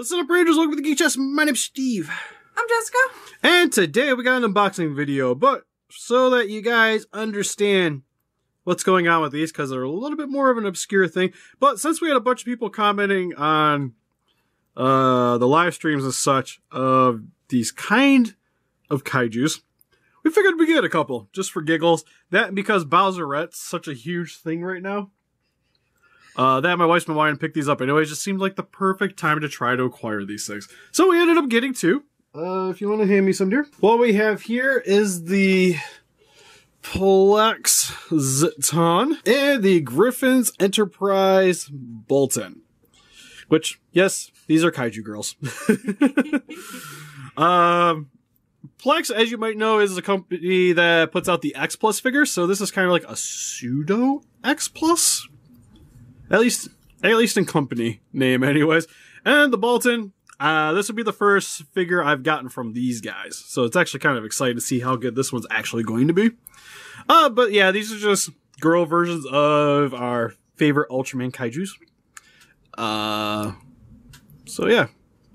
What's up, Rangers? Welcome to the Geek Chest. My name's Steve. I'm Jessica. And today we got an unboxing video, but so that you guys understand what's going on with these, because they're a little bit more of an obscure thing. But since we had a bunch of people commenting on the live streams and such of these kind of kaijus, we figured we'd get a couple, just for giggles. That and because Bowserette's such a huge thing right now. That my wife's been wanting to pick these up anyway. It just seemed like the perfect time to try to acquire these things. So we ended up getting two. If you want to hand me some, dear. What we have here is the Plex Zetton and the Griffin's Enterprise Baltan. Which, yes, these are kaiju girls. Plex, as you might know, is a company that puts out the X Plus figures, so this is kind of like a pseudo X Plus. At least in company name, anyways. And the Baltan, this would be the first figure I've gotten from these guys. So it's actually kind of exciting to see how good this one's actually going to be. But yeah, these are just girl versions of our favorite Ultraman kaijus. So yeah,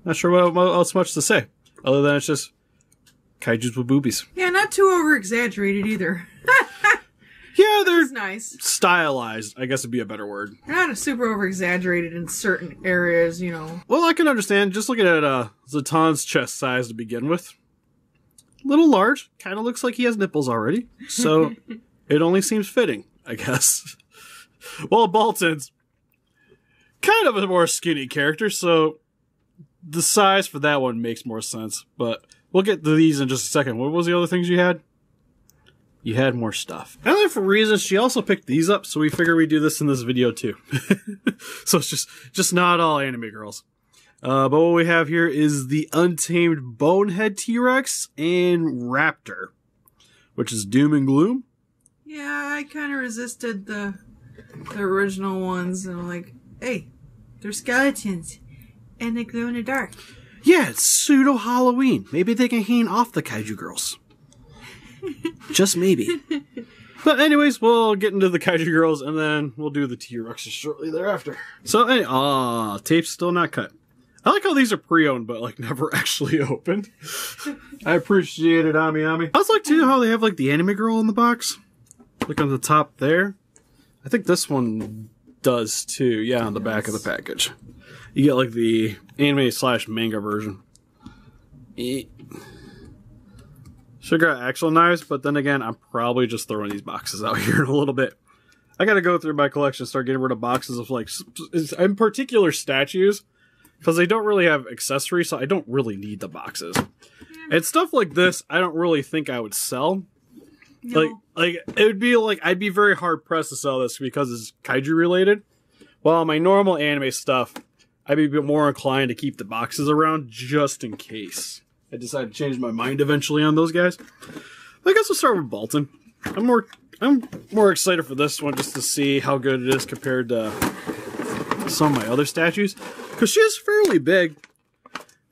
not sure what else much to say. Other than it's just kaijus with boobies. Yeah, not too over-exaggerated either. Yeah, they're nice. Stylized, I guess would be a better word. They're not super over-exaggerated in certain areas, you know. Well, I can understand. Just looking at Zetton's chest size to begin with. A little large. Kind of looks like he has nipples already. So, it only seems fitting, I guess. Well, Baltan's kind of a more skinny character, so the size for that one makes more sense. But we'll get to these in just a second. What was the other things you had? You had more stuff. And then for reasons, she also picked these up, so we figured we'd do this in this video too. So it's just not all anime girls. But what we have here is the Untamed Bonehead T-Rex and Raptor, which is Doom and Gloom. Yeah, I kind of resisted the original ones, and I'm like, hey, they're skeletons, and they glow in the dark. Yeah, it's pseudo-Halloween. Maybe they can hang off the kaiju girls. Just maybe. But anyways, we'll get into the kaiju girls and then we'll do the T-Rexes shortly thereafter. So, hey, tape's still not cut. I like how these are pre-owned, but like never actually opened. I appreciate it, Ami. I also like too how they have like the anime girl in the box. Look on the top there. I think this one does too. Yeah, on the back of the package. You get like the anime/manga version. Should have got actual knives, but then again, I'm probably just throwing these boxes out here in a little bit. I gotta go through my collection and start getting rid of boxes of, like, in particular statues, because they don't really have accessories, so I don't really need the boxes. And stuff like this, I don't really think I would sell. No. Like, it would be like, I'd be very hard-pressed to sell this because it's kaiju-related. While my normal anime stuff, I'd be a bit more inclined to keep the boxes around just in case I decided to change my mind eventually on those guys. I guess we'll start with Baltan. I'm more excited for this one just to see how good it is compared to some of my other statues. Because she is fairly big.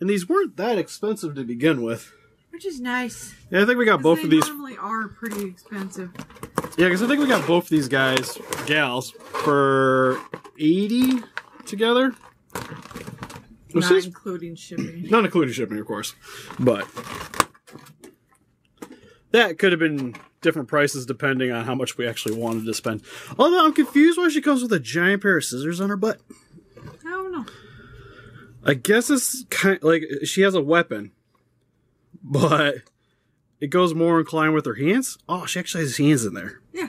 And these weren't that expensive to begin with. Which is nice. Yeah, I think we got both of these. They normally are pretty expensive. Yeah, because I think we got both of these gals, for $80 together. Not including shipping. Not including shipping, of course. But that could have been different prices depending on how much we actually wanted to spend. Although I'm confused why she comes with a giant pair of scissors on her butt. I don't know. I guess it's kind of like she has a weapon, but it goes more inclined with her hands. Oh, she actually has hands in there. Yeah.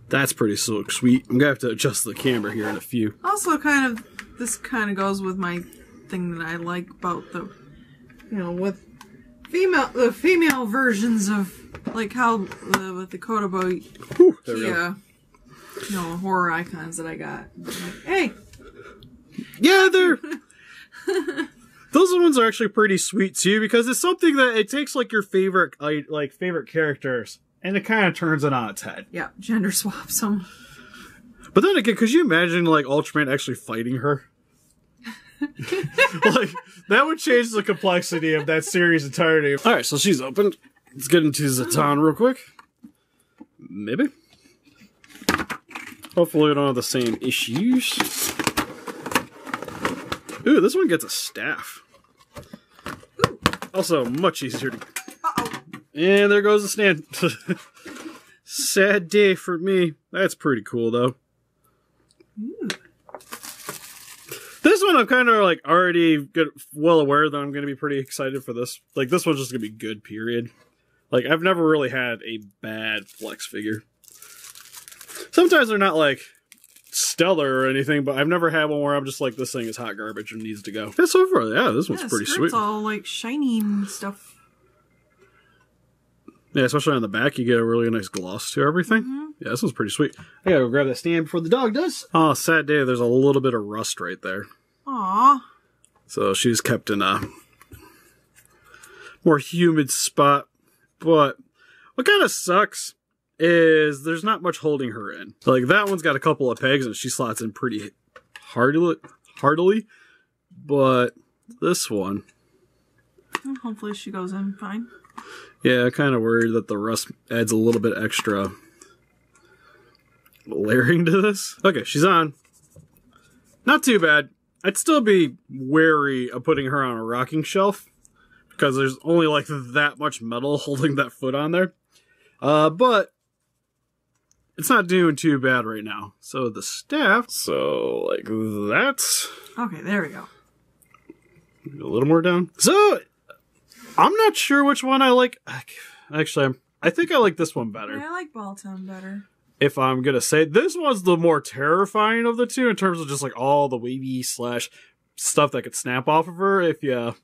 That's pretty sweet. I'm going to have to adjust the camera here in a few. Also, this kind of goes with my thing that I like about the, you know, with the female versions of, like how with the Kotobo, you know, horror icons that I got. Like, hey, yeah, they're those ones are actually pretty sweet too, because it's something that it takes like your favorite characters and it kind of turns it on its head. Yeah, gender swaps them. But then again, could you imagine like Ultraman actually fighting her? Like, that would change the complexity of that series entirely. Alright, so she's opened. Let's get into Zetton real quick. Maybe. Hopefully we don't have the same issues. Ooh, this one gets a staff. Also, much easier to... And there goes the stand. Sad day for me. That's pretty cool, though. Ooh. This one I'm kind of like already well aware that I'm going to be pretty excited for this. Like, this one's just going to be good, period. Like, I've never really had a bad flex figure. Sometimes they're not, like, stellar or anything, but I've never had one where I'm just like, this thing is hot garbage and needs to go. Yeah, so far, yeah, this one's pretty sweet. It's all, like, shiny and stuff. Yeah, especially on the back, you get a really nice gloss to everything. Mm-hmm. Yeah, this one's pretty sweet. I gotta go grab that stand before the dog does. Oh, sad day, there's a little bit of rust right there. Aww. So she's kept in a more humid spot. But what kind of sucks is there's not much holding her in. Like, that one's got a couple of pegs and she slots in pretty heartily. But this one... Well, hopefully she goes in fine. Yeah, I'm kind of worried that the rust adds a little bit extra layering to this. Okay, she's on. Not too bad. I'd still be wary of putting her on a rocking shelf because there's only like that much metal holding that foot on there. But it's not doing too bad right now. So the staff, so like that's... Okay, there we go. A little more down. So... I'm not sure which one I like. Actually, I think I like this one better. Yeah, I like Baltan better. If I'm going to say, this one's the more terrifying of the two in terms of just like all the wavy slash stuff that could snap off of her if you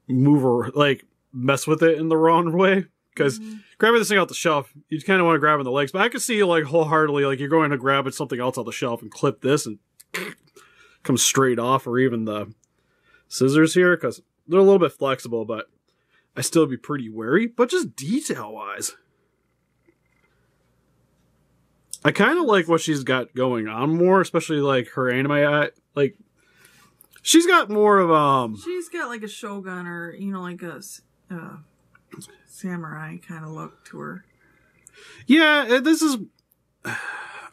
move her, like mess with it in the wrong way. Because grabbing this thing off the shelf, you kind of want to grab in the legs. But I can see you like wholeheartedly, like you're going to grab something else off the shelf and clip this and come straight off, or even the scissors here, because they're a little bit flexible, but I still be pretty wary. But just detail-wise, I kind of like what she's got going on more, especially like her anime. Like, she's got more of she's got like a shogun or like a samurai kind of look to her. Yeah, this is. I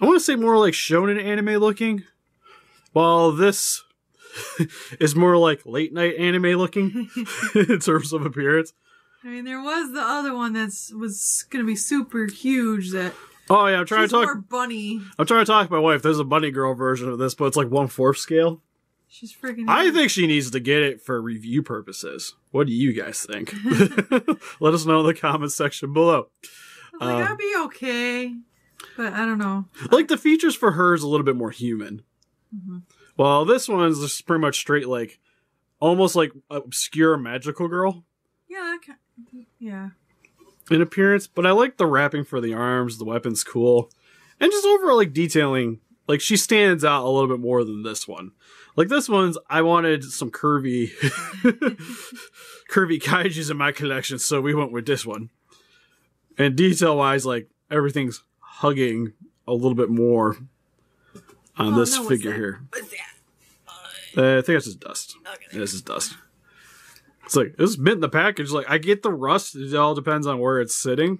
want to say more like shonen anime looking, while this is more like late night anime looking in terms of appearance. I mean, there was the other one was going to be super huge. That oh yeah, I'm trying to talk more bunny. I'm trying to talk to my wife. There's a bunny girl version of this, but it's like 1/4 scale. She's freaking. I think she needs to get it for review purposes. What do you guys think? Let us know in the comments section below. I'd be okay, but I don't know. Like the features for her is a little bit more human. Mm-hmm. Well, this one's just pretty much straight, like, almost like obscure magical girl. Yeah, yeah. In appearance, but I like the wrapping for the arms, the weapon's cool. And just overall, like, detailing, like, she stands out a little bit more than this one. Like, this one's, I wanted some curvy, curvy kaijus in my collection, so we went with this one. And detail-wise, like, everything's hugging a little bit more on this figure here. What's that? I think that's just dust. Okay. Yeah, this is dust. It's like, this is mint in the package. Like, I get the rust. It all depends on where it's sitting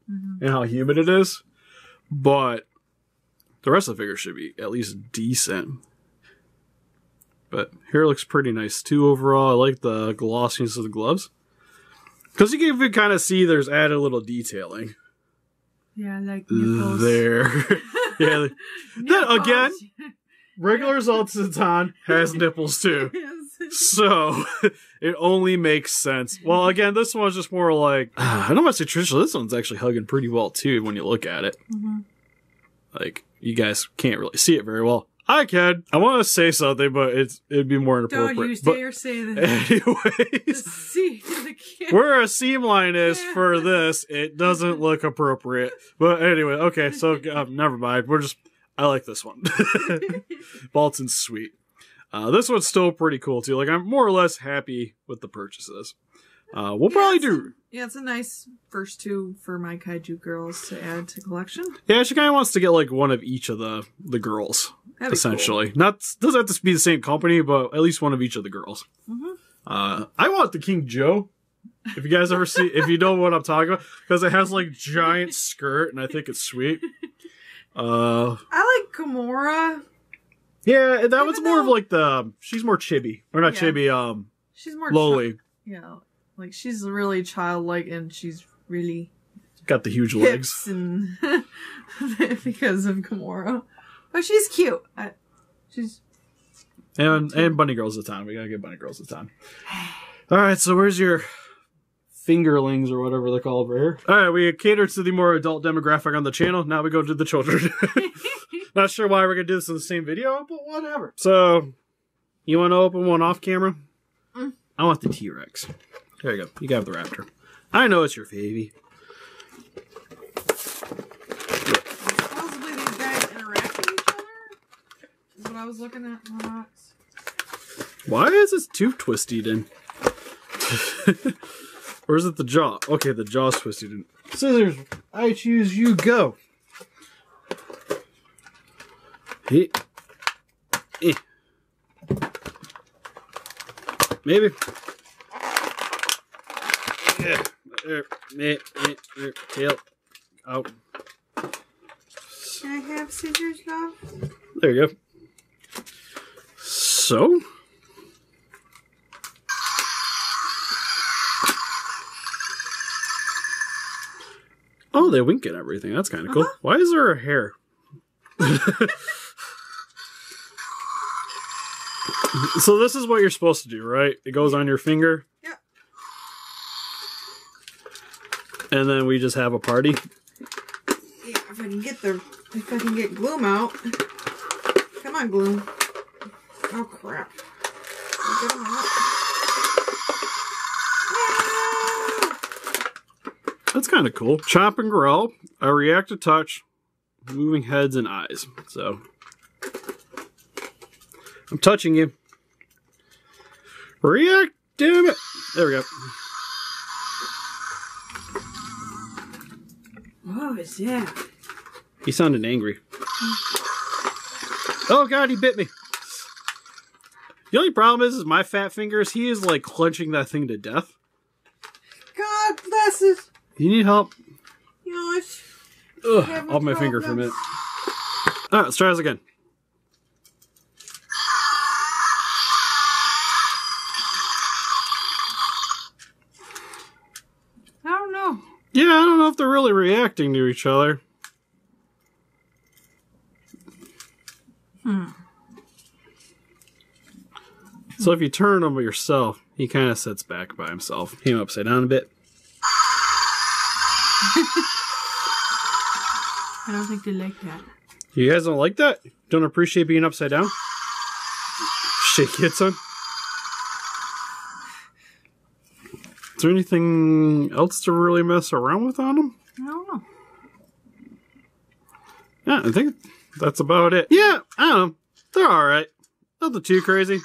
and how humid it is. But the rest of the figure should be at least decent. But here looks pretty nice too overall. I like the glossiness of the gloves. Because you can kind of see there's added a little detailing. Yeah, like nipples. There. Yeah. Then again, regular Zetton has nipples too. So it only makes sense. Well, again, this one's just more like, I don't want to say traditional. This one's actually hugging pretty well too when you look at it. Mm-hmm. Like, you guys can't really see it very well. I can. I want to say something, but it'd be more inappropriate. Don't you dare say that. Anyways, where a seam line is for this, it doesn't look appropriate. But anyway, okay, so never mind. I like this one. Baltan's sweet. This one's still pretty cool too. Like, I'm more or less happy with the purchases. We'll probably do. Yeah, it's a nice first two for my Kaiju girls to add to collection. Yeah, she kind of wants to get like one of each of the girls. Essentially, cool. Doesn't have to be the same company, but at least one of each of the girls. Mm-hmm. I want the King Joe. If you guys ever see, if you know what I'm talking about, because it has like giant skirt, and I think it's sweet. I like Kimura. Yeah, that was more of like the... She's more chibi. Or not chibi, she's more lowly. Yeah, like she's really childlike and she's really... Got the huge legs. And because of Gamora. But she's cute. She's... And Bunny Girl's Zetton. We gotta get Bunny Girl's Zetton. Alright, so where's your Fingerlings or whatever they're called over here? Alright, we catered to the more adult demographic on the channel. Now we go to the children. Not sure why we're gonna do this in the same video, but whatever. So, you want to open one off camera? I want the T-Rex. There you go. You got the Raptor. I know it's your baby. Possibly these guys interact with each other? Is what I was looking at in the box. Why is this tooth twisted in? Or is it the jaw? Okay, the jaw's twisted in. Scissors, I choose you, go. Hey. Eh. Maybe. Yeah. Tail. Out. Can I have scissors, love? There you go. So. Oh, they wink at everything. That's kind of cool. Why is there a hair? So this is what you're supposed to do, right? It goes on your finger. Yeah. And then we just have a party. Yeah, if I can get Gloom out. Come on, Gloom. Oh crap. I'll get him out. That's kind of cool. Chop and growl. I react to touch. Moving heads and eyes. So I'm touching you. React, damn it. There we go. What was that? He sounded angry. Oh god, he bit me. The only problem is my fat fingers, he is like clenching that thing to death. God bless it. You need help? You know what? Ugh, off my finger for a minute. Alright, let's try this again. I don't know. Yeah, I don't know if they're really reacting to each other. So if you turn him yourself, he kind of sits back by himself. Came upside down a bit. I don't think they like that. You guys don't like that? Don't appreciate being upside down? Shake it, son. Is there anything else to really mess around with on them? I don't know. Yeah, I think that's about it. Yeah, I don't know. They're alright. Nothing too crazy.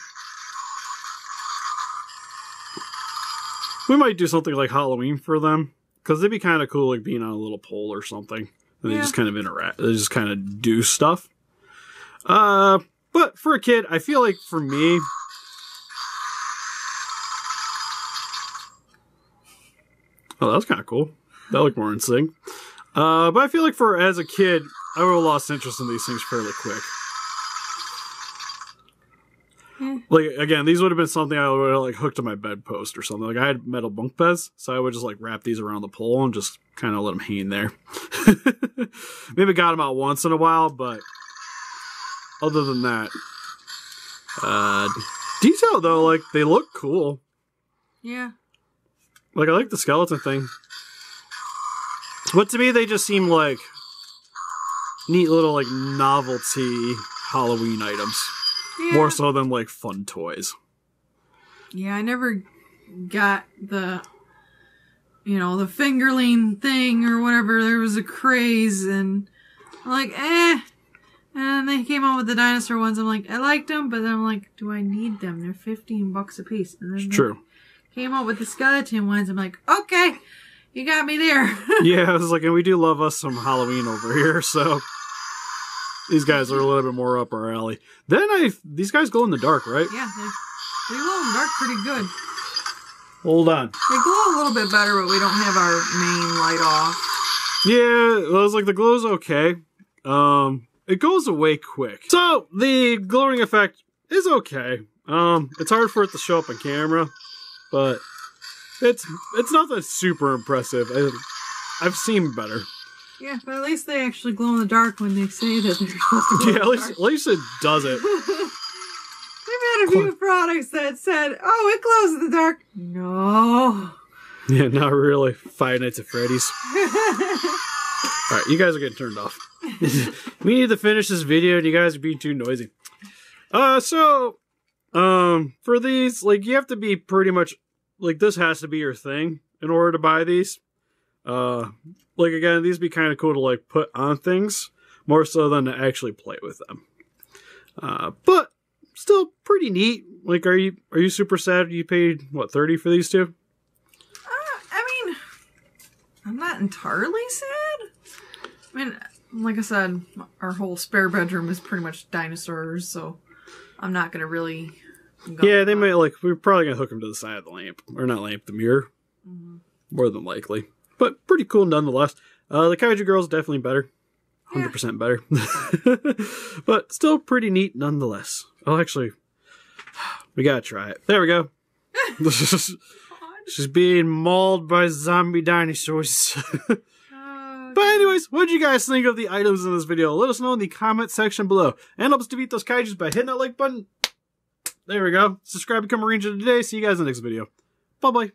We might do something like Halloween for them. Because they'd be kind of cool, like being on a little pole or something. And they just kind of interact. They just kind of do stuff. But for a kid, I feel like for me... Oh, that was kind of cool. That looked more in sync. But I feel like as a kid, I would have lost interest in these things fairly quick. Like, again, these would have been something I would have, like, hooked to my bedpost or something. Like, I had metal bunk beds, so I would just, like, wrap these around the pole and just kind of let them hang there. Maybe got them out once in a while, but other than that. Detail, though, like, they look cool. Yeah. Like, I like the skeleton thing. But to me, they just seem like neat little, like, novelty Halloween items. Yeah. More so than, like, fun toys. Yeah, I never got the, you know, the fingerling thing or whatever. There was a craze, and I'm like, eh. And they came out with the dinosaur ones. I'm like, I liked them, but then I'm like, do I need them? They're $15 a piece. And then it's true. Came out with the skeleton ones. I'm like, okay, you got me there. Yeah, I was like, and we do love us some Halloween over here, so... These guys are a little bit more up our alley. Then these guys glow in the dark, right? Yeah, they glow in the dark pretty good. Hold on. They glow a little bit better, but we don't have our main light off. Yeah, well, it's like the glow's okay. it goes away quick. So the glowing effect is okay. It's hard for it to show up on camera, but it's nothing super impressive. I've seen better. Yeah, but at least they actually glow in the dark when they say that they're supposed to glow in the dark. At least it does it. We've had a few products that said, "Oh, it glows in the dark." No. Yeah, not really. Five Nights at Freddy's. Alright, you guys are getting turned off. We need to finish this video and you guys are being too noisy. For these, like, you have to be pretty much, like, this has to be your thing in order to buy these. Like, again, these be kind of cool to, like, put on things, more so than to actually play with them. But, still pretty neat. Like, are you super sad you paid, what, $30 for these two? I mean, I'm not entirely sad. I mean, like I said, our whole spare bedroom is pretty much dinosaurs, so I'm not gonna really go. Yeah, they might, like, we're probably gonna hook them to the side of the lamp. Or not lamp, the mirror. Mm-hmm. More than likely. But pretty cool nonetheless. The Kaiju Girl's definitely better. 100% better. But still pretty neat nonetheless. Oh, actually, we gotta try it. There we go. She's being mauled by zombie dinosaurs. But anyways, what did you guys think of the items in this video? Let us know in the comment section below. And help us defeat those kaijus by hitting that like button. There we go. Subscribe, become a ranger today. See you guys in the next video. Bye-bye.